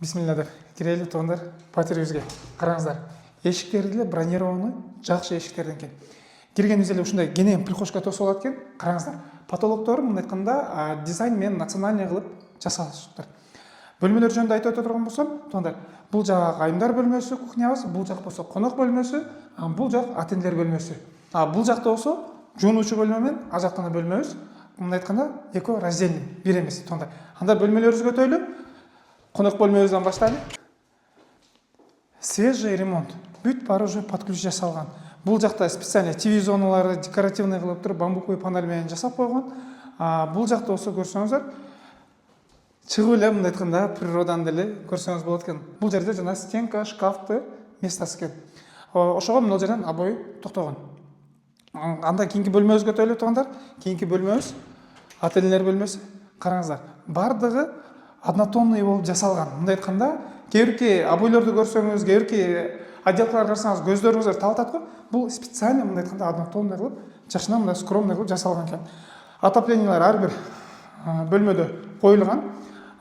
Бисмилладар. Кирели туугандар, патерибизге караңыздар. Эшиктерди эле бронированный жакшы эшиктерден экен. Киргенибиз эле ушундай кенен прихожка тосуп алат экен. Караңыздар. Потолоктору мындай айтканда дизайн менен национальный кылып жасалышыптыр. Бөлмөлөр жөнүндө айтып өтө турган болсом, туугандар, бул жак айымдар бөлмөсү, кухнябыз, бул жак болсо конок бөлмөсү, бул жак ата-энелер бөлмөсү. Бул жакта болсо жуунуучу бөлмө менен ажактана бөлмөбүз. Мындай айтканда экөө раздельный, бир эмес, туугандар. Анда бөлмөлөрүбүзгө өтөлү. Конок бөлмөбүздөн баштайлы. Свежий ремонт. Бүт баары уже под ключ жасалган. Бул жакта специальный ТВ зоналары декоративный кылып туруп бамбуковый панель менен жасап койгон. Бул жакта болсо көрсөңүздөр, чыгып эле мындай айтканда природан деле көрсөңүз болот экен. Бул жерде жана стенка, шкафты местасы экен. Ошого мына жерден обои токтогон. Анда кийинки бөлмөбүзгө өтөлү туугандар. Кийинки бөлмөбүз ата-энелер бөлмөсү. Караңыздар, бардыгы однотонный болуп жасалган. Мындай айтканда, кээбирки обойлорду көрсөңүз, кээбирки отделкаларды карасаңыз көздөрүңүздөр таап атат го. Бул специально мындай айтканда однотонный кылып, жакшынан мындай скромный кылып жасалган экен. Отоплениялар ар бир бөлмөдө коюлган.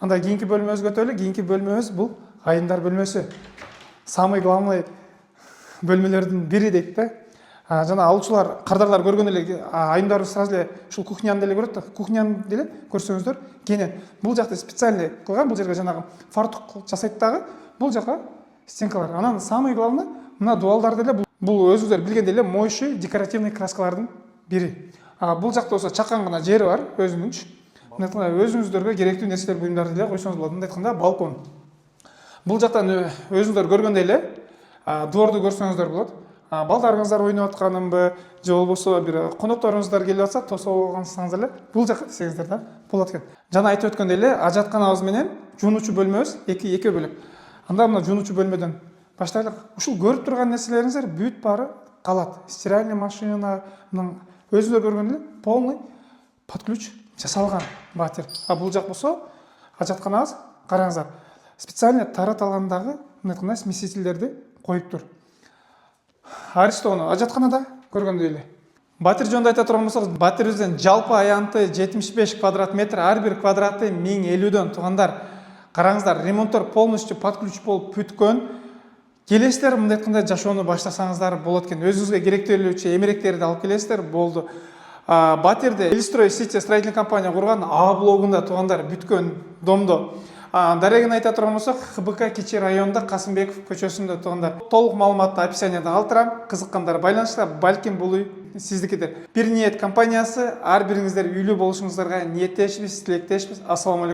Анда кийинки бөлмөбүзгө өтөлү. Кийинки бөлмөбүз бул айымдар бөлмөсү. Самый главный бөлмөлөрдүн бири дейт да. Жана алуучулар, кардарлар көргөн эле айымдарды сразу эле ушул кухняны деле көрөт да. Кухняны деле көрсөңүздөр кенен. Бул жакта специальный кылган, бул жерге жанагы фартук жасайт дагы. Бул жака стенкалар. Анан самый главный мына дуалдар деле бул өзүңүздөр билгендей эле моющий декоративный краскалардын бири. Бул жакта болсо чакан гана жери бар өзүнүнчү. Мындай айтканда өзүңүздөргө керектүү нерселер буюмдарды деле койсоңуз болот. Мындай айтканда балкон. Бул жактан өзүңүздөр көргөндөй эле дворду көрсөңүздөр болот. Балдарыңыздар ойноп атканынбы, же болбосо бир конокторуңуздар келип атса, тосуп алгансаңыз эле бул жака десеңиздер да болот экен. Жана айтып өткөндөй эле ажатканабыз менен жуунуучу бөлмөбүз экөө бөлөк. Анда мына жуунуучу бөлмөдөн баштайлык. Ушул көрүп турган нерселериңиздер бүт баары калат. Стиральный машина, өзүңүздөр көргөн эле полный под ключ жасалган батир. Бул жак болсо ажатканабыз, караңыздар. Специально тараталгандагы мындай айтканда смесительдерди коюптур. Аристону ажатканада көргөндөй эле. Батир жөнүндө айта турган болсок, батирибиздин жалпы аянты 75 квадрат метр, ар бир квадраты 1050дөн туугандар. Караңыздар, ремонттор полностью под ключ болуп бүткөн. Келесиздер мындай айтканда жашоону баштасаңыздар болот экен. Өзүңүзгө керектелүүчү эмеректерди алып келесиздер, болду. Батирди Элистрой Сити строительный компания курган А блогунда туугандар бүткөн домдо. Дарегин айта турган болсок, ХБК Кичи районунда Касымбеков көчөсүндө туугандар. Толук маалыматты описанияда калтырам. Кызыккандар байланышта, балким бул үй сиздикидир. Бир ниет компаниясы ар бириңиздер үйлүү болушуңуздарга ниеттешпиз, тилектешпиз. Ассаламу алейкум.